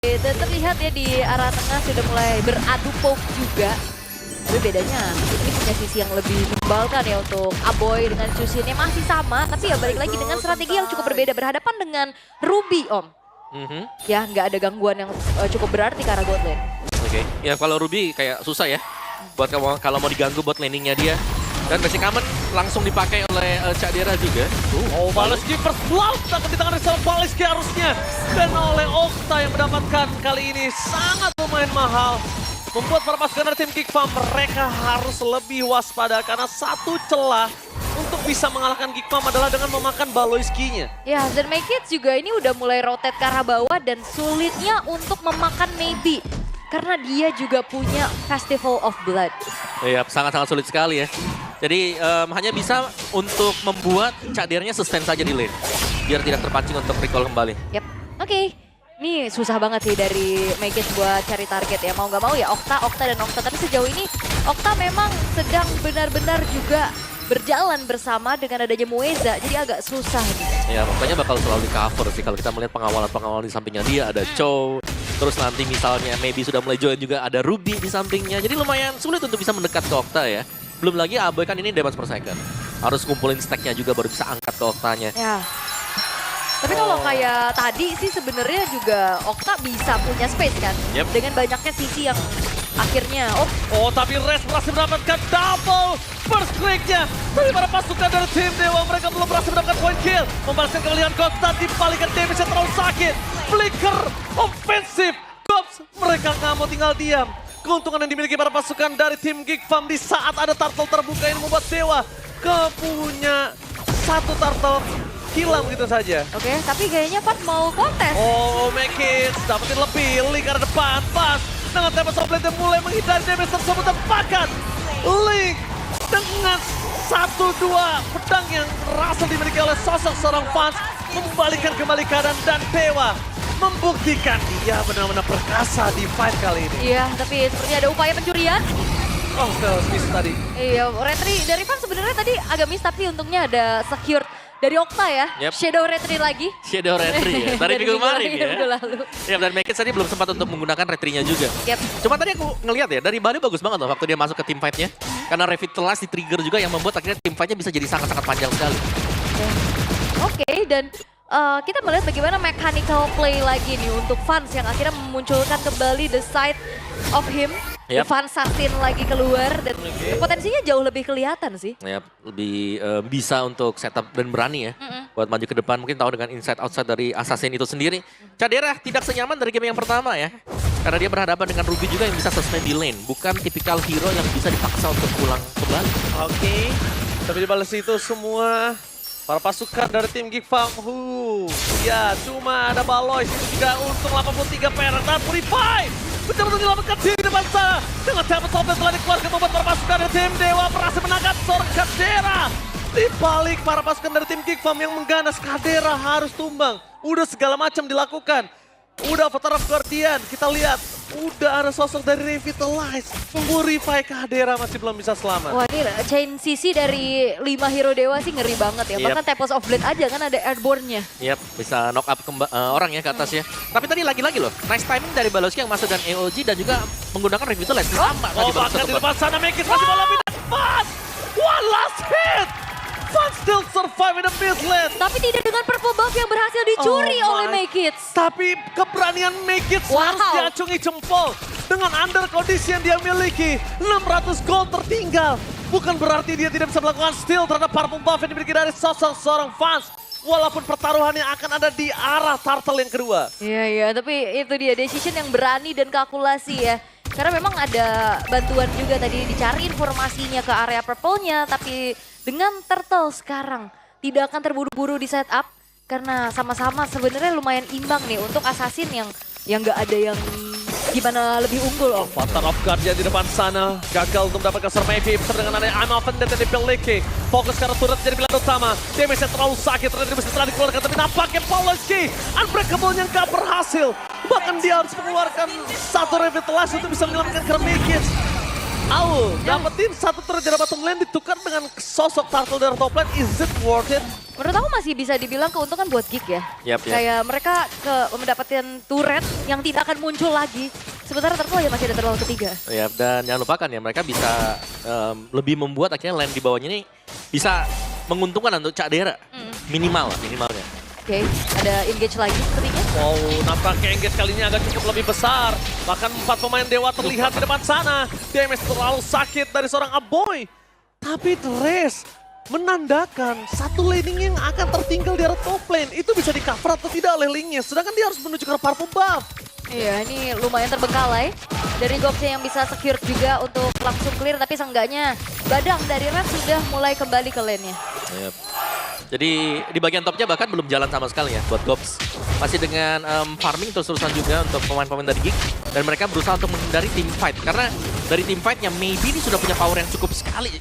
Terlihat ya di arah tengah sudah mulai beradu poke juga. Tapi bedanya ini punya sisi yang lebih menyebalkan ya untuk Aboy dengan Chushinnya masih sama. Tapi ya balik lagi dengan strategi yang cukup berbeda. Berhadapan dengan Ruby Om. Ya nggak ada gangguan yang cukup berarti ke arah bot lane. Oke, ya kalau Ruby kayak susah ya. Buat kalau mau diganggu bot landingnya dia. Dan basic aman langsung dipakai oleh Cadera juga. Oh, Baleski first blood takut di tangan dari Baleski harusnya. Dan oleh Okta yang mendapatkan kali ini sangat lumayan mahal. Membuat para pasukan dari tim Geek Farm mereka harus lebih waspada karena satu celah untuk bisa mengalahkan Geek Farm adalah dengan memakan Baloiski-nya. Ya, dan Maykids juga ini udah mulai rotate ke arah bawah dan sulitnya untuk memakan Maybe. Karena dia juga punya Festival of Blood. Iya, sangat-sangat sulit sekali ya. Jadi hanya bisa untuk membuat Cadirnya sustain saja di lane. Biar tidak terpancing untuk recall kembali. Yap, oke. Ini susah banget sih dari Maykids buat cari target ya. Mau nggak mau ya Okta dan Okta. Tapi sejauh ini Okta memang sedang benar-benar juga berjalan bersama dengan adanya Mueza. Jadi agak susah nih. Ya, pokoknya bakal selalu di cover sih kalau kita melihat pengawalan-pengawalan di sampingnya dia. Ada Chow. Terus nanti misalnya maybe sudah mulai join juga ada Ruby di sampingnya. Jadi lumayan sulit untuk bisa mendekat ke Okta ya. Belum lagi Aboy kan ini damage per second. Harus kumpulin stacknya juga baru bisa angkat ke Oktanya. Ya. Tapi kalau kayak tadi sih sebenarnya juga Okta bisa punya space kan. Yep. Dengan banyaknya sisi yang akhirnya Oh, tapi Res berhasil mendapatkan double first click-nya. Dari para pasukan dari tim Dewa mereka belum berhasil mendapatkan point kill. Membalaskan kekelihan Okta dibalikan damage yang terlalu sakit. Flicker offensif. Gops mereka nggak mau tinggal diam. Keuntungan yang dimiliki para pasukan dari tim Geek Farm di saat ada turtle terbuka ini membuat Dewa punya satu turtle hilang gitu saja. Oke, tapi kayaknya Pat mau kontes. Oh, Maykids dapetin lebih. Link ke depan, pas. Dengan Tempest of Blade yang mulai menghindari damage tersebut. Tepakan Link dengan 1-2 pedang yang berhasil dimiliki oleh sosok seorang fans. Membalikan kembali keadaan dan Dewa membuktikan dia benar-benar perkasa di fight kali ini. Iya, tapi sepertinya ada upaya pencurian. Oh, miss tadi. Iya, retry dari Van sebenarnya tadi agak miss tapi untungnya ada secure dari Okta ya. Yep. Shadow retry lagi. Shadow retry ya, dari minggu kemarin ya. Minggu lalu. Ya, dan Maykids tadi belum sempat untuk menggunakan retry-nya juga. Yep. Cuma tadi aku ngelihat ya, dari Bali bagus banget loh waktu dia masuk ke team fight-nya. Karena revitalize di trigger juga yang membuat akhirnya team fight-nya bisa jadi sangat-sangat panjang sekali. Oke, dan kita melihat bagaimana mechanical play lagi nih untuk fans yang akhirnya memunculkan kembali the side of him. Yep. Van Sasin lagi keluar dan potensinya jauh lebih kelihatan sih. Ya, lebih bisa untuk setup dan berani ya. Buat maju ke depan, mungkin tahu dengan inside outside dari Assassin itu sendiri. Cadera tidak senyaman dari game yang pertama ya. Karena dia berhadapan dengan Ruby juga yang bisa sustain di lane. Bukan tipikal hero yang bisa dipaksa untuk pulang kembali. Oke, tapi dibalas itu semua para pasukan dari tim Geek Farm. Ya, cuma ada Balois itu juga untung 83 perak dan Purify. Betul-betul dilakukan di depan sana. Dengan Tempest of Blade telah dikeluarkan membuat para pasukan dari tim Dewa berhasil menangkap seorang Cadera. Di balik para pasukan dari tim Geek Farm yang mengganas, Cadera harus tumbang. Udah segala macam dilakukan. Udah Avatar of Guardian, kita lihat. Udah ada sosok dari Revitalize. Purify Cadera masih belum bisa selamat. Wah ini chain CC dari 5 hero Dewa sih ngeri banget ya. Yep. Bahkan Tempest of Blade aja kan ada airborne-nya. Yap, bisa knock up orang ya ke atas ya. Tapi tadi lagi-lagi loh, nice timing dari Baloski yang masuk dan AOG dan juga menggunakan Revitalize. Lama tadi baru bahkan di satu depan sana Maykids masih bola pindah. Fun! One last hit! Fun still survive in the mid lane. Tapi tidak dengan purple buff yang berhasil dicuri oleh Maykids. Tapi keberanian Maykids harus diacungi jempol. Dengan under kondisi yang dia miliki. 600 gold tertinggal. Bukan berarti dia tidak bisa melakukan steal terhadap purple buff yang dimiliki dari sosok seorang fans. Walaupun pertaruhannya akan ada di arah turtle yang kedua. Iya, tapi itu dia decision yang berani dan kalkulasi ya. Karena memang ada bantuan juga tadi dicari informasinya ke area purple-nya. Tapi dengan turtle sekarang tidak akan terburu-buru di setup. Karena sama-sama sebenarnya lumayan imbang nih untuk Assassin yang nggak ada yang gimana lebih unggul Om. Avatar of Guardian di depan sana. Gagal untuk mendapatkan survive bersama dengan adanya I'm Offended dan dimiliki. Fokus karena turret jadi pilihan utama. Damage-nya terlalu sakit, ternyata bisa setelah dikeluarkan. Tapi nampaknya Pawlowski Unbreakable-nya nggak berhasil. Bahkan dia harus mengeluarkan satu Revitalize untuk bisa menyelamatkan Maykids. Dapetin satu turret dari bottom lane ditukar dengan sosok turtle dari top lane. Is it worth it? Menurut aku masih bisa dibilang keuntungan buat Geek ya. Yap. Kayak mereka mendapatkan turret yang tidak akan muncul lagi. Sementara Turtle ya masih ada Turtle ketiga. Ya, dan jangan lupakan ya, mereka bisa lebih membuat akhirnya lane di bawahnya ini bisa menguntungkan untuk Cak Dera. Minimalnya. Oke, ada engage lagi sepertinya. Wow, nampaknya engage kali ini agak cukup lebih besar. Bahkan 4 pemain Dewa terlihat di depan sana. Damage terlalu sakit dari seorang Aboy. Tapi Thresh menandakan satu laning yang akan tertinggal di arah top lane. Itu bisa di-cover atau tidak oleh linknya. Sedangkan dia harus menuju ke purple buff. Iya, ini lumayan terbengkalai. Dari Goxnya yang bisa secure juga untuk langsung clear. Tapi seenggaknya Badang dari Red sudah mulai kembali ke lane-nya. Yap. Jadi di bagian topnya bahkan belum jalan sama sekali ya buat Gops. Masih dengan farming terus-terusan juga untuk pemain-pemain dari Geek. Dan mereka berusaha untuk menghindari team fight. Karena dari team fight-nya maybe ini sudah punya power yang cukup sekali.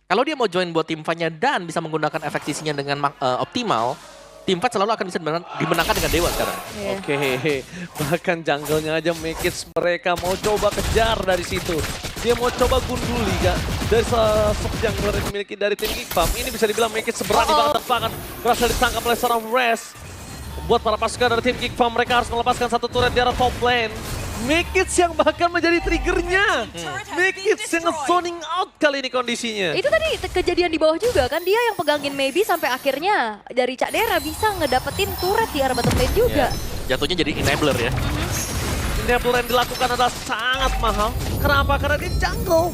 Kalau dia mau join buat team fight-nya dan bisa menggunakan efek sisinya dengan optimal, team fight selalu akan bisa dimenangkan dengan Dewa sekarang. Iya. Oke, bahkan jungle-nya aja make it mereka mau coba kejar dari situ. Dia mau coba gunduli Kak. Dari sosok jungler yang dimiliki dari tim Geek Farm. Ini bisa dibilang make it seberani banget tepakan. Berhasil ditangkap oleh seorang Res. Buat para pasukan dari tim Geek Farm, mereka harus melepaskan satu turret di arah top lane. Make it yang bahkan menjadi triggernya. Make it yang zoning out kali ini kondisinya. Itu tadi kejadian di bawah juga kan, dia yang pegangin maybe sampai akhirnya dari Cak Dera bisa ngedapetin turret di arah bottom lane juga. Ya. Jatuhnya jadi enabler ya. Enabler yang dilakukan adalah sangat mahal. Kenapa? Karena dia jungle.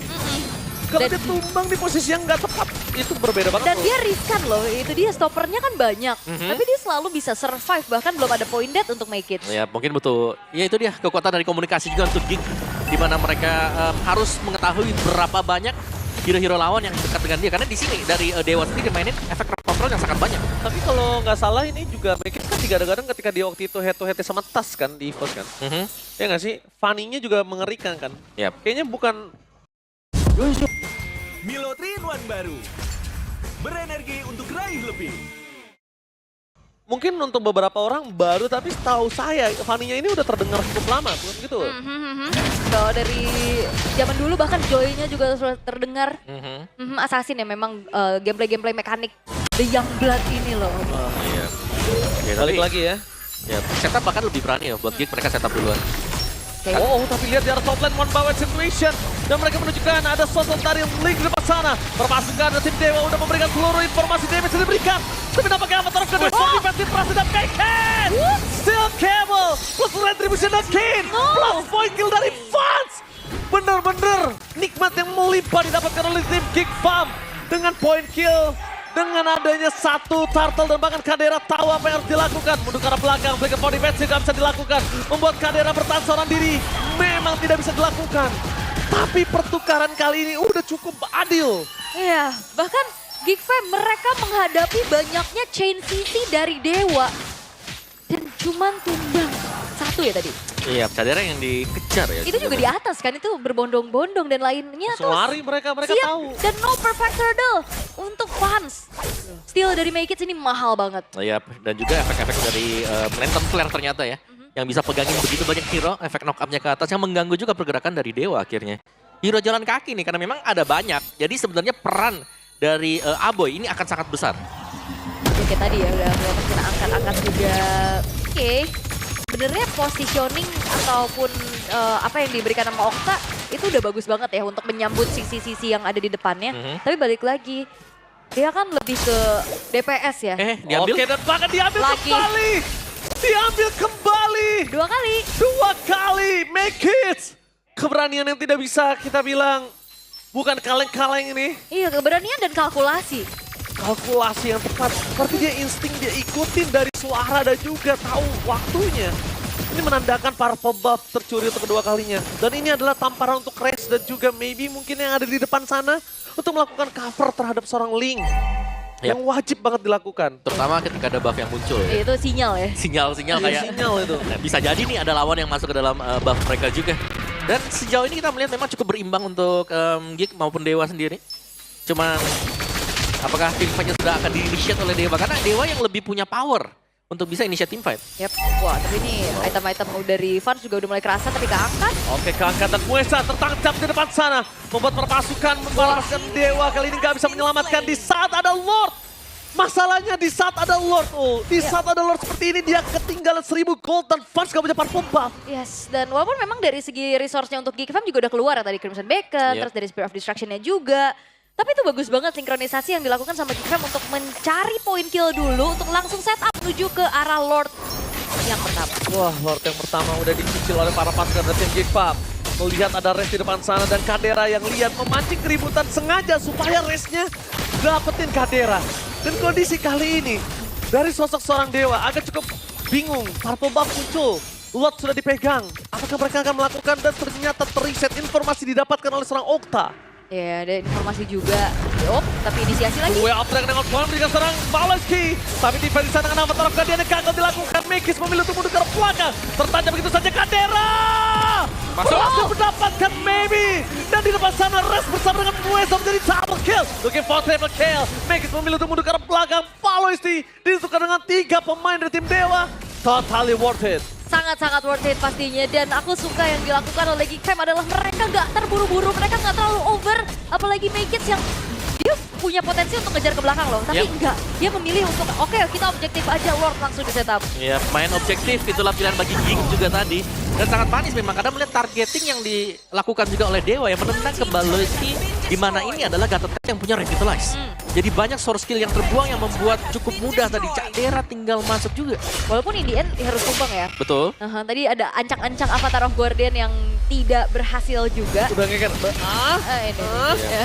Kalau dia tumbang di posisi yang nggak tepat, itu berbeda banget. Dan dia riskan loh, itu dia stoppernya kan banyak. Tapi dia selalu bisa survive, bahkan belum ada point dead untuk make it. Ya mungkin butuh, ya itu dia kekuatan dari komunikasi juga untuk Geek. Di mana mereka harus mengetahui berapa banyak hero-hero lawan yang dekat dengan dia. Karena di sini dari Dewa sendiri mainin efek control yang sangat banyak. Tapi kalau nggak salah ini juga make it kan kadang-kadang ketika dia waktu itu head to head sama Tas kan di EVOS kan. Ya nggak sih? Fanny-nya juga mengerikan kan. Yap. Kayaknya bukan... Milo 3-in-1 baru. Berenergi untuk raih lebih. Mungkin untuk beberapa orang baru, tapi setahu saya Fanny-nya ini udah terdengar cukup lama, bukan gitu? Kalau dari zaman dulu bahkan Joy-nya juga sudah terdengar. Assassin ya memang gameplay mekanik The Youngblood ini loh. Iya. Ya, Balik lagi ya. Ya, setup bahkan lebih berani ya buat Geek, mereka setup duluan. Okay. Oh, tapi lihat di arah top lane one by one situation. Dan mereka menunjukkan ada sosok dari Link di depan sana. Perpasukan tim Dewa udah memberikan seluruh informasi damage yang diberikan. Tapi nampaknya Avatar of the Dead defensive berhasil dan Ken. Still Cable plus retribution dan Ken. Plus point kill dari Vans. Bener-bener nikmat yang melimpah didapatkan oleh tim Geek Farm. Dengan point kill. Dengan adanya satu turtle dan bahkan Kadera tahu apa yang harus dilakukan. Mundur ke arah belakang, flicker for defense tidak bisa dilakukan. Membuat Kadera bertahan seorang diri. Memang tidak bisa dilakukan. Tapi pertukaran kali ini udah cukup adil. Iya, bahkan Geek Fam mereka menghadapi banyaknya chain CC dari Dewa. Dan cuman tumbang satu ya tadi. Iya, Cadera yang dikejar ya. Itu juga di atas kan, itu berbondong-bondong dan lainnya tuh. Lari mereka Siap. tahu. Dan no perfect hurdle untuk fans. Steal dari Make It ini mahal banget. Iya, dan juga efek-efek dari Lantern Flare ternyata ya. Yang bisa pegangin begitu banyak hero, efek knock up-nya ke atas yang mengganggu juga pergerakan dari Dewa akhirnya. Hero jalan kaki nih, karena memang ada banyak. Jadi sebenarnya peran dari Aboy ini akan sangat besar. Oke, tadi ya udah kita angkat-angkat juga. Oke. Sebenarnya positioning ataupun apa yang diberikan sama Okta itu udah bagus banget ya untuk menyambut sisi-sisi yang ada di depannya. Tapi balik lagi, dia kan lebih ke DPS ya. Diambil. Oke, dan bahkan diambil Lagi. kembali. Diambil kembali. 2 kali. 2 kali. Make it. Keberanian yang tidak bisa kita bilang bukan kaleng-kaleng ini. Iya, keberanian dan kalkulasi. Kalkulasi yang tepat. Berarti dia insting, dia ikutin dari suara dan juga tahu waktunya. Ini menandakan purple buff tercuri untuk kedua kalinya. Dan ini adalah tamparan untuk Rage dan juga maybe mungkin yang ada di depan sana untuk melakukan cover terhadap seorang Link. Yang wajib banget dilakukan. Terutama ketika ada buff yang muncul ya. Itu sinyal ya. Sinyal-sinyal Iya, kayak sinyal itu. Nah, bisa jadi nih ada lawan yang masuk ke dalam buff mereka juga. Dan sejauh ini kita melihat memang cukup berimbang untuk Geek maupun Dewa sendiri. Cuman apakah tim fight-nya sudah akan di-initiate oleh Dewa? Karena Dewa yang lebih punya power untuk bisa initiate team fight. Yap. Wah, tapi ini item-item dari Fans juga udah mulai kerasa tapi keangkat. Oke, keangkat dan Muesa tertangkap di depan sana. Membuat perpasukan membalaskan Dewa kali ini nggak bisa menyelamatkan di saat ada Lord. Masalahnya di saat ada Lord, di saat ada Lord seperti ini dia ketinggalan 1000 gold dan Fans gak punya parfum buff. Yes, dan walaupun memang dari segi resource-nya untuk Geek Fam juga udah keluar ya tadi Crimson Beacon, Yep. terus dari Spear of Destruction-nya juga. Tapi itu bagus banget sinkronisasi yang dilakukan sama Geek Fam untuk mencari poin kill dulu untuk langsung setup menuju ke arah Lord yang pertama. Wah, Lord yang pertama udah dicicil oleh para pasukan dari tim Geek Fam. Melihat ada race di depan sana dan Kadera yang lihat memancing keributan sengaja supaya race-nya dapetin Kadera. Dan kondisi kali ini dari sosok seorang dewa agak cukup bingung. Purple buff muncul, Lord sudah dipegang. Apakah mereka akan melakukan dan ternyata teriset informasi didapatkan oleh seorang Okta. Ya, ada informasi juga. Tapi inisiasi lagi. Way up dengan Outbound dengan serang Baleski. Tapi di sana dengan Avatar of Guardian yang gagal dilakukan. Mekis memilih untuk mundur ke arah belakang. Tertancap begitu saja Kadera. Masuk. Berhasil mendapatkan Maybe. Dan di depan sana Res bersama dengan Muesa menjadi double kill. Looking for triple kill. Mekis memilih untuk mundur ke arah belakang. Baleski ditukar dengan 3 pemain dari tim Dewa. Totally worth it. Sangat-sangat worth it pastinya. Dan aku suka yang dilakukan oleh Geek Fam adalah mereka nggak terburu-buru, mereka nggak terlalu over. Apalagi Make yang dia punya potensi untuk ngejar ke belakang loh. Tapi Yep. enggak, dia memilih untuk oke, kita objektif aja, Lord langsung di setup. Ya, main objektif itulah pilihan bagi Geek juga tadi. Dan sangat manis memang karena melihat targeting yang dilakukan juga oleh Dewa yang menendang ke Baloyski, di mana ini adalah Gatot Kaca yang punya Revitalize. Jadi banyak source skill yang terbuang yang membuat cukup mudah tadi Kadera tinggal masuk juga. Walaupun in the end harus tumbang ya. Betul. Tadi ada ancang-ancang Avatar of Guardian yang tidak berhasil juga. Udah ngeker. Ini.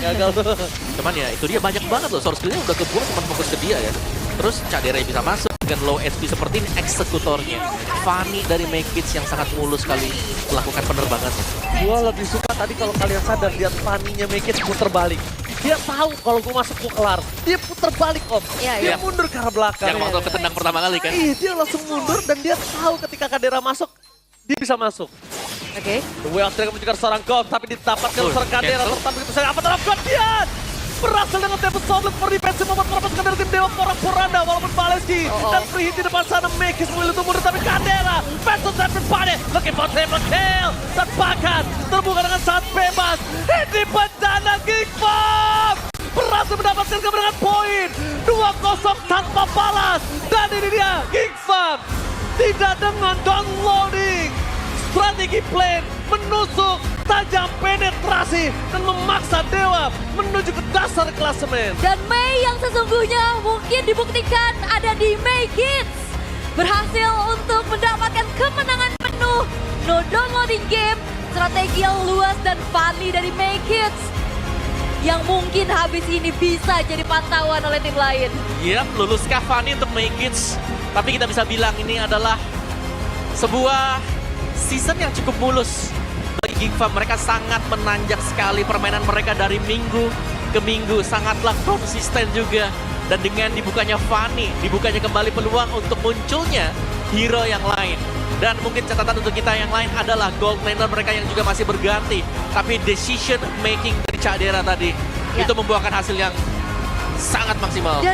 Gagal tuh. Cuman ya itu dia banyak banget loh source skillnya udah kebuang cuma fokus ke dia ya. Terus Kadera yang bisa masuk dengan low HP seperti ini eksekutornya. Fanny dari Make Kids yang sangat mulus sekali melakukan penerbangan. Gua lebih suka tadi kalau kalian sadar lihat Fanny-nya Mekis puter balik. Dia tahu kalau gue masuk gue kelar. Dia puter balik om. Iya, Dia iya. mundur ke arah belakang. Yang waktu ketendang pertama kali kan. Ih, dia langsung mundur dan dia tahu ketika Kadera masuk, dia bisa masuk. Oke. The Way of Dragon menunjukkan seorang God, tapi didapatkan Tuh, seorang Kadera. cancel. Tetapi begitu saja Avatar of Guardian berhasil dengan tempo solid for defense membuat para pasukan dari tim Dewa porak-poranda walaupun Baleski dan free hit di depan sana Mekis memilih untuk mundur tapi Kadera Pencil Trapper Pade looking for triple kill dan bahkan terbuka dengan sangat bebas di bencana Geek Fam berhasil mendapatkan kemenangan poin 2-0 tanpa balas dan ini dia Geek Fam tidak dengan downloading strategi plan menusuk tajam penetrasi dan memaksa Dewa menuju ke dasar klasemen. Dan Mei yang sesungguhnya mungkin dibuktikan ada di Mei Kids. Berhasil untuk mendapatkan kemenangan penuh. No downloading game, strategi yang luas dan funny dari Mei Kids. Yang mungkin habis ini bisa jadi pantauan oleh tim lain. Yap, luluskah Fanny untuk Make Kids? Tapi kita bisa bilang ini adalah sebuah season yang cukup mulus. Bagi Geek Fam, mereka sangat menanjak sekali permainan mereka dari minggu ke minggu. Sangatlah konsisten juga. Dan dengan dibukanya Fanny, dibukanya kembali peluang untuk munculnya hero yang lain. Dan mungkin catatan untuk kita yang lain adalah gold laner mereka yang juga masih berganti. Tapi decision making dari Kadera tadi, Ya. itu membuahkan hasil yang sangat maksimal. Dan